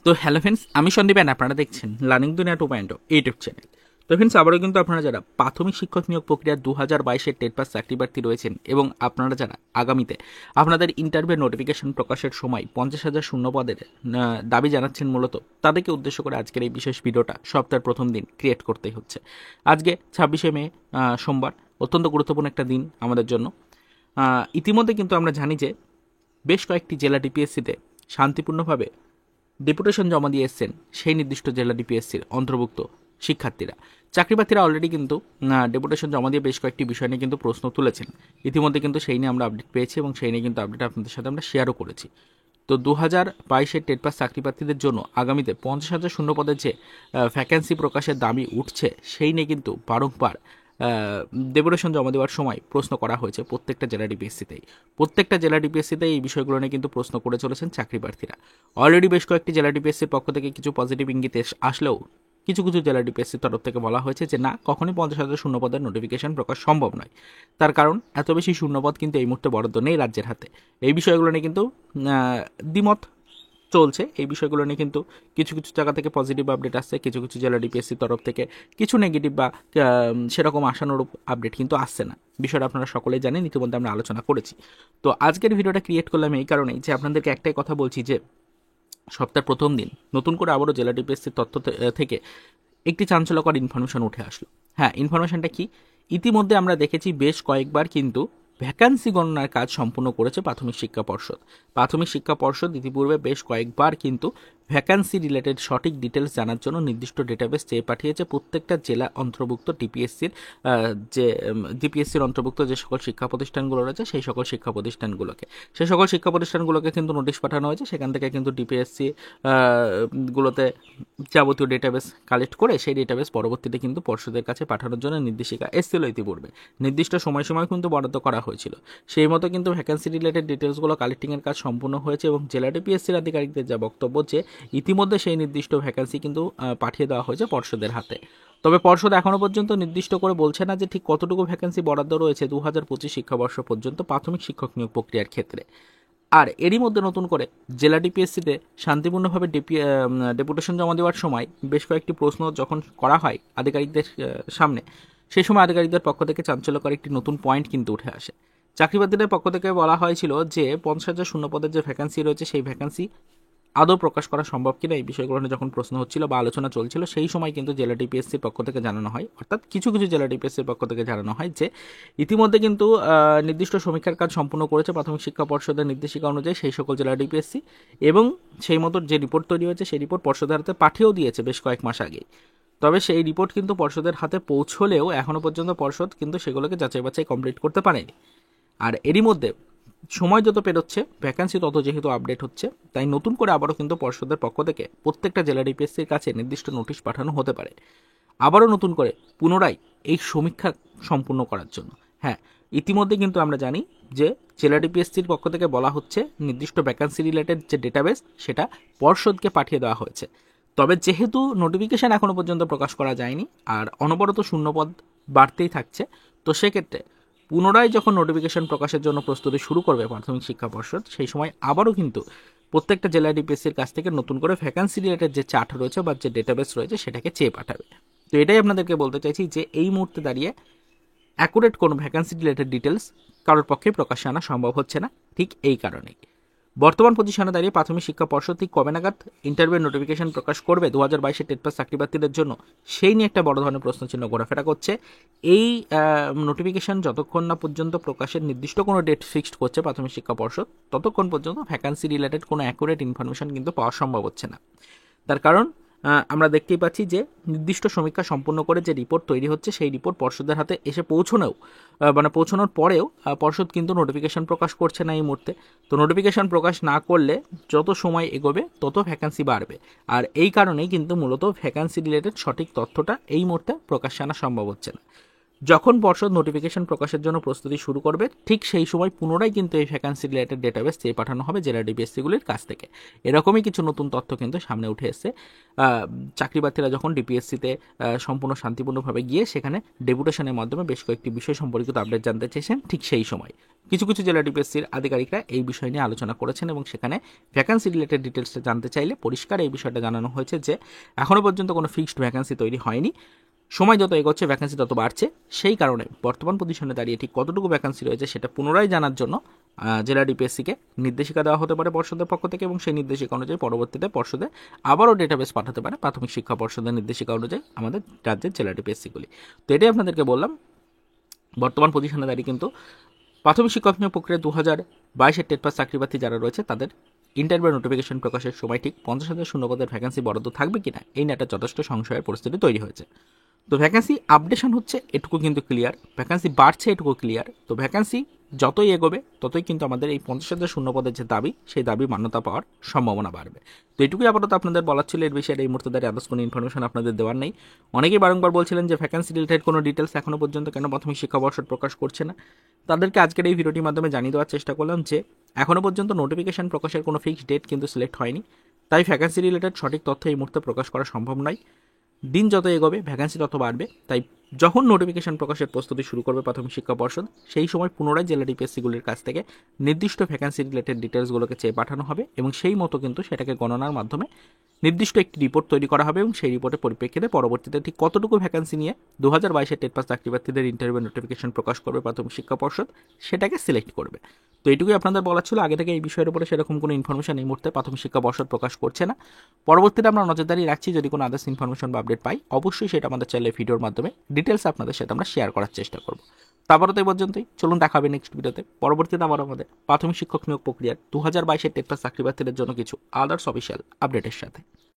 তো hello friends, আমি Sandeep and আপনারা দেখছেন লার্নিং দুনিয়া 2.0 ইউটিউব চ্যানেল। তো ফ্রেন্ডস, আবারও কিন্তু আপনারা যারা প্রাথমিক শিক্ষক নিয়োগ প্রক্রিয়া 2022-এর টেট পাস চাকরি প্রার্থী রয়েছেন এবং আপনারা যারা আগামীতে আপনাদের ইন্টারভিউ নোটিফিকেশন প্রকাশের সময় 50,000 শূন্যপদের দাবি জানাচ্ছেন, মূলত তাদেরকে উদ্দেশ্য করে আজকের এই বিশেষ ভিডিওটা সপ্তাহের প্রথম দিন ক্রিয়েট করতেই হচ্ছে। আজকে 26শে মে, সোমবার, অত্যন্ত গুরুত্বপূর্ণ একটা দিন আমাদের জন্য। ইতিমধ্যে কিন্তু আমরা জানি যে বেশ কয়েকটি জেলা ডিপিএসসিতে শান্তিপূর্ণভাবে ডেপুটেশন জমা দিয়ে এসছেন সেই নির্দিষ্ট জেলা ডিপিএসসির অন্তর্ভুক্ত শিক্ষার্থীরা। চাকরিপ্রার্থীরা অলরেডি কিন্তু ডেপুটেশন জমা দিয়ে বেশ কয়েকটি বিষয় নিয়ে কিন্তু প্রশ্ন তুলেছেন। ইতিমধ্যে কিন্তু সেই নিয়ে আমরা আপডেট পেয়েছি এবং সেই নিয়ে কিন্তু আপডেট আপনাদের সাথে আমরা শেয়ারও করেছি। তো 2022-এর টেট পাস চাকরিপ্রার্থীদের জন্য আগামীতে 50,000 শূন্যপদের যে ভ্যাকেন্সি প্রকাশের দাবি উঠছে, সেই নিয়ে কিন্তু বারংবার ডেপুটেশন জমা দেওয়ার সময় প্রশ্ন করা হয়েছে প্রত্যেকটা জেলা ডিপিএসসিতেই এই বিষয়গুলো নিয়ে কিন্তু প্রশ্ন করে চলেছেন চাকরিপ্রার্থীরা। অলরেডি বেশ কয়েকটি জেলা ডিপিএসসির পক্ষ থেকে কিছু পজিটিভ ইঙ্গিত আসলেও কিছু কিছু জেলা ডিপিএসসির তরফ থেকে বলা হয়েছে যে না, কখনোই 50,000 শূন্যপদের নোটিফিকেশন প্রকাশ সম্ভব নয়। তার কারণ, এত বেশি শূন্যপদ কিন্তু এই মুহূর্তে বরাদ্দ নেই রাজ্যের হাতে। এই বিষয়গুলো নিয়ে কিন্তু দ্বিমত চলছে। এই বিষয়গুলো নিয়ে কিন্তু কিছু কিছু জায়গা থেকে পজিটিভ আপডেট আসছে, কিছু কিছু জেলা ডিপিএসসির তরফ থেকে কিছু নেগেটিভ বা সেরকম আশানুরূপ আপডেট কিন্তু আসছে না। বিষয়টা আপনারা সকলেই জানেন, ইতিমধ্যে আমরা আলোচনা করেছি। তো আজকের ভিডিওটা ক্রিয়েট করলাম এই কারণেই যে আপনাদেরকে একটাই কথা বলছি যে সপ্তাহের প্রথম দিন নতুন করে আবারও জেলা ডিপিএসসির তথ্য থেকে একটি চাঞ্চল্যকর ইনফরমেশন উঠে আসলো। হ্যাঁ, ইনফরমেশনটা কি? ইতিমধ্যে আমরা দেখেছি বেশ কয়েকবার কিন্তু ভ্যাকান্সি গণনার কাজ সম্পূর্ণ করেছে প্রাথমিক শিক্ষা পর্ষদ। ইতিপূর্বে বেশ কয়েকবার কিন্তু ভ্যাকান্সি রিলেটেড সঠিক ডিটেলস জানার জন্য নির্দিষ্ট ডেটাবেস চেয়ে পাঠিয়েছে প্রত্যেকটা জেলা অন্তর্ভুক্ত ডিপিএসসির অন্তর্ভুক্ত যে সকল শিক্ষা প্রতিষ্ঠানগুলো রয়েছে সেই সকল শিক্ষা প্রতিষ্ঠানগুলোকে কিন্তু নোটিশ পাঠানো হয়েছে। সেখান থেকে কিন্তু ডিপিএসসি গুলোতে যাবতীয় ডেটাবেস কালেক্ট করে সেই ডেটাবেস পরবর্তীতে কিন্তু পর্ষদের কাছে পাঠানোর জন্য নির্দেশিকা এসেছিল। ইতিপূর্বে নির্দিষ্ট সময় কিন্তু বরাদ্দ করা হয়েছিল। সেই মতো কিন্তু ভ্যাকেন্সি রিলেটেড ডিটেলসগুলো কালেক্টিংয়ের কাজ সম্পূর্ণ হয়েছে এবং জেলা ডিপিএসসির আধিকারিকদের যা বক্তব্য যে ইতিমধ্যে সেই নির্দিষ্ট ভ্যাকেন্সি কিন্তু পাঠিয়ে দেওয়া হয়েছে পর্ষদের হাতে। তবে পর্ষদ এখনও পর্যন্ত নির্দিষ্ট করে বলছে না যে ঠিক কতটুকু ভ্যাকেন্সি বরাদ্দ রয়েছে 2025 শিক্ষাবর্ষ পর্যন্ত প্রাথমিক শিক্ষক নিয়োগ প্রক্রিয়ার ক্ষেত্রে। আর এরই মধ্যে নতুন করে জেলা ডিপিএসসিতে শান্তিপূর্ণভাবে ডেপুটেশন জমা দেওয়ার সময় বেশ কয়েকটি প্রশ্ন যখন করা হয় আধিকারিকদের সামনে, সেই সময় আধিকারিকদের পক্ষ থেকে চাঞ্চল্যকর একটি নতুন পয়েন্ট কিন্তু উঠে আসে। চাকরিপ্রার্থীদের পক্ষ থেকে বলা হয়েছিল যে 50,000 শূন্যপদের যে ভ্যাকেন্সি রয়েছে সেই ভ্যাকেন্সি আদৌ প্রকাশ করা সম্ভব কিনা, এই বিষয়গুলো নিয়ে যখন প্রশ্ন হচ্ছিল বা আলোচনা চলছিল, সেই সময় কিন্তু জেলা ডিপিএসসির পক্ষ থেকে জানানো হয়, অর্থাৎ কিছু কিছু জেলা ডিপিএসসির পক্ষ থেকে জানানো হয় যে ইতিমধ্যে কিন্তু নির্দিষ্ট সমীক্ষার কাজ সম্পূর্ণ করেছে প্রাথমিক শিক্ষা পর্ষদের নির্দেশিকা অনুযায়ী সেই সকল জেলা ডিপিএসসি, এবং সেই মতো যে রিপোর্ট তৈরি হয়েছে সেই রিপোর্ট পর্ষদের হাতে পাঠিয়েও দিয়েছে বেশ কয়েক মাস আগেই। তবে সেই রিপোর্ট কিন্তু পর্ষদের হাতে পৌঁছলেও এখনও পর্যন্ত পর্ষদ কিন্তু সেগুলোকে যাচাই বাছাই কমপ্লিট করতে পারেনি। আর এরই মধ্যে সময় যত পেরোচ্ছে ভ্যাকান্সি তত যেহেতু আপডেট হচ্ছে, তাই নতুন করে আবারও কিন্তু পর্ষদের পক্ষ থেকে প্রত্যেকটা জেলা ডিপিএসসির কাছে নির্দিষ্ট নোটিশ পাঠানো হতে পারে আবারও নতুন করে পুনরায় এই সমীক্ষা সম্পূর্ণ করার জন্য। হ্যাঁ, ইতিমধ্যে কিন্তু আমরা জানি যে জেলা ডিপিএসসির পক্ষ থেকে বলা হচ্ছে নির্দিষ্ট ভ্যাকান্সি রিলেটেড যে ডেটাবেস সেটা পর্ষদকে পাঠিয়ে দেওয়া হয়েছে। তবে যেহেতু নোটিফিকেশান এখনও পর্যন্ত প্রকাশ করা যায়নি আর অনবরত শূন্যপদ বাড়তেই থাকছে, তো সেক্ষেত্রে পুনরায় যখন নোটিফিকেশন প্রকাশের জন্য প্রস্তুতি শুরু করবে প্রাথমিক শিক্ষা পর্ষদ, সেই সময় আবারও কিন্তু প্রত্যেকটা জেলা ডিপিএসসির কাছ থেকে নতুন করে ভ্যাকান্সি রিলেটেড যে চার্ট রয়েছে বা যে ডেটাবেস রয়েছে সেটাকে চেয়ে পাঠাবে। তো এটাই আপনাদেরকে বলতে চাইছি যে এই মুহূর্তে দাঁড়িয়ে অ্যাকুরেট কোনো ভ্যাকান্সি রিলেটেড ডিটেলস কারোর পক্ষে প্রকাশ্যে আনা সম্ভব হচ্ছে না, ঠিক এই কারণেই। বর্তমান পজিশনে দাঁড়িয়ে প্রাথমিক শিক্ষা পর্ষদ ঠিক কবে নাগাদ ইন্টারভিউ নোটিফিকেশন প্রকাশ করবে 2022-এর টেট পাস চাকরিপ্রার্থীদের জন্য, সেই নিয়ে একটা বড় ধরনের প্রশ্নচিহ্ন ঘোরাফেরা করছে। এই নোটিফিকেশন যতক্ষণ না পর্যন্ত প্রকাশের নির্দিষ্ট কোনো ডেট ফিক্সড করছে প্রাথমিক শিক্ষা পর্ষদ, ততক্ষণ পর্যন্ত ভ্যাকান্সি রিলেটেড কোনো অ্যাকুরেট ইনফরমেশন কিন্তু পাওয়া সম্ভব হচ্ছে না। তার কারণ আমরা দেখতেই পাচ্ছি যে নির্দিষ্ট সমীক্ষা সম্পূর্ণ করে যে রিপোর্ট তৈরি হচ্ছে সেই রিপোর্ট পর্ষদের হাতে এসে পৌঁছানোর পরেও পর্ষদ কিন্তু নোটিফিকেশন প্রকাশ করছে না এই মুহূর্তে। তো নোটিফিকেশন প্রকাশ না করলে যত সময় এগোবে তত ভ্যাকান্সি বাড়বে, আর এই কারণেই কিন্তু মূলত ভ্যাকান্সি রিলেটেড সঠিক তথ্যটা এই মুহূর্তে প্রকাশ্যে আনা সম্ভব হচ্ছে না। যখন পর্ষদ নোটিফিকেশন প্রকাশের জন্য প্রস্তুতি শুরু করবে ঠিক সেই সময় পুনরায় কিন্তু এই ভ্যাকান্সি রিলেটেড ডেটাবেস চেয়ে পাঠানো হবে জেলা ডিপিএসসিগুলির কাছ থেকে। এরকমই কিছু নতুন তথ্য কিন্তু সামনে উঠে এসেছে। চাকরি প্রার্থীরা যখন ডিপিএসসিতে সম্পূর্ণ শান্তিপূর্ণভাবে গিয়ে সেখানে ডেপুটেশনের মাধ্যমে বেশ কয়েকটি বিষয় সম্পর্কিত আপডেট জানতে চেয়েছেন, ঠিক সেই সময় কিছু কিছু জেলা ডিপিএসসির আধিকারিকরা এই বিষয় নিয়ে আলোচনা করেছেন এবং সেখানে ভ্যাকান্সি রিলেটেড ডিটেলসটা জানতে চাইলে পরিষ্কার এই বিষয়টা জানানো হয়েছে যে এখনও পর্যন্ত কোনো ফিক্সড ভ্যাকান্সি তৈরি হয়নি, সময় যত এগোচ্ছে ভ্যাকেন্সি তত বাড়ছে। সেই কারণে বর্তমান পজিশনে দাঁড়িয়ে ঠিক কতটুকু ভ্যাকেন্সি রয়েছে সেটা পুনরায় জানার জন্য জেলা ডিপিএসসিকে নির্দেশিকা দেওয়া হতে পারে পর্ষদের পক্ষ থেকে, এবং সেই নির্দেশিকা অনুযায়ী পরবর্তীতে পর্ষদে আবারও ডেটাবেস পাঠাতে পারে প্রাথমিক শিক্ষা পর্ষদের নির্দেশিকা অনুযায়ী আমাদের রাজ্যের জেলা ডিপিএসসিগুলি। তো এটাই আপনাদেরকে বললাম, বর্তমান পজিশনে দাঁড়িয়ে কিন্তু প্রাথমিক শিক্ষক নিয়োগ প্রক্রিয়া 2022-এর টেট পাস চাকরি প্রার্থী যারা রয়েছে তাদের ইন্টারভিউ নোটিফিকেশন প্রকাশের সময় ঠিক 50,000 শূন্যপদের ভ্যাকেন্সি বরাদ্দ থাকবে কিনা এই নিয়ে একটা যথেষ্ট সংশয়ের পরিস্থিতি তৈরি হয়েছে। তো ভ্যাকেন্সি আপডেশন হচ্ছে এটুকু কিন্তু ক্লিয়ার, ভ্যাকেন্সি বাড়ছে এটুকু ক্লিয়ার। তো ভ্যাকেন্সি যতই এগোবে ততই কিন্তু আমাদের এই 50,000 শূন্যপদের যে দাবি সেই দাবি মান্যতা পাওয়ার সম্ভাবনা বাড়বে। তো এটুকুই আপাতত আপনাদের বলার ছিল, এর বিষয়ে এই মুহূর্তে দাঁড়িয়ে আদার্স কোনো ইনফরমেশন আপনাদের দেওয়ার নেই। অনেকেই বারংবার বলছিলেন যে ভ্যাকেন্সি রিলেটেড কোনো ডিটেলস এখনও পর্যন্ত কেন প্রাথমিক শিক্ষা পর্ষদ প্রকাশ করছে না। তাদেরকে আজকের এই ভিডিওটির মাধ্যমে জানিয়ে দেওয়ার চেষ্টা করলাম যে এখনও পর্যন্ত নোটিফিকেশন প্রকাশের কোনো ফিক্সড ডেট কিন্তু সিলেক্ট হয়নি, তাই ভ্যাকেন্সি রিলেটেড সঠিক তথ্য এই মুহূর্তে প্রকাশ করা সম্ভব নয়। দিন যত এগোবে ভ্যাকেন্সি তত বাড়বে, তাই যখন নোটিফিকেশন প্রকাশের প্রস্তুতি শুরু করবে প্রাথমিক শিক্ষা পর্ষদ সেই সময় পুনরায় জেলা ডিপিএসসিগুলির কাছ থেকে নির্দিষ্ট ভ্যাকেন্সি রিলেটেড ডিটেলসগুলোকে চেয়ে পাঠানো হবে এবং সেই মতো কিন্তু সেটাকে গণনার মাধ্যমে নির্দিষ্ট একটি রিপোর্ট তৈরি করা হবে এবং সেই রিপোর্টের পরিপ্রেক্ষিতে পরবর্তীতে ঠিক কতটুকু ভ্যাকেন্সি নিয়ে 2022-এর টেট পাস চাকরি প্রার্থীদের ইন্টারভিউ নোটিফিকেশন প্রকাশ করবে প্রাথমিক শিক্ষা পর্ষদ সেটাকে সিলেক্ট করবে। তো এইটুকুই আপনাদের বলার ছিল, আগে থেকে এই বিষয়ের উপরে সেরকম কোনো ইনফরমেশন এই মুহূর্তে প্রাথমিক শিক্ষা পর্ষদ প্রকাশ করছে না। পরবর্তীতে আমরা নজরদারি রাখছি, যদি কোনো আদার্স ইনফরমেশন বা আপডেট পাই অবশ্যই সেটা আমাদের চ্যানেলে ভিডিওর মাধ্যমে ডিটেলস আপনাদের সাথে আমরা শেয়ার করার চেষ্টা করব। তারপরে তো এই পর্যন্তই, চলুন দেখা হবে নেক্সট ভিডিওতে। পরবর্তীতে আবার আমাদের প্রাথমিক শিক্ষক নিয়োগ প্রক্রিয়ার 2022-এর টেট পাস চাকরি প্রার্থীদের জন্য কিছু আদার্স অফিসিয়াল আপডেটের সাথে।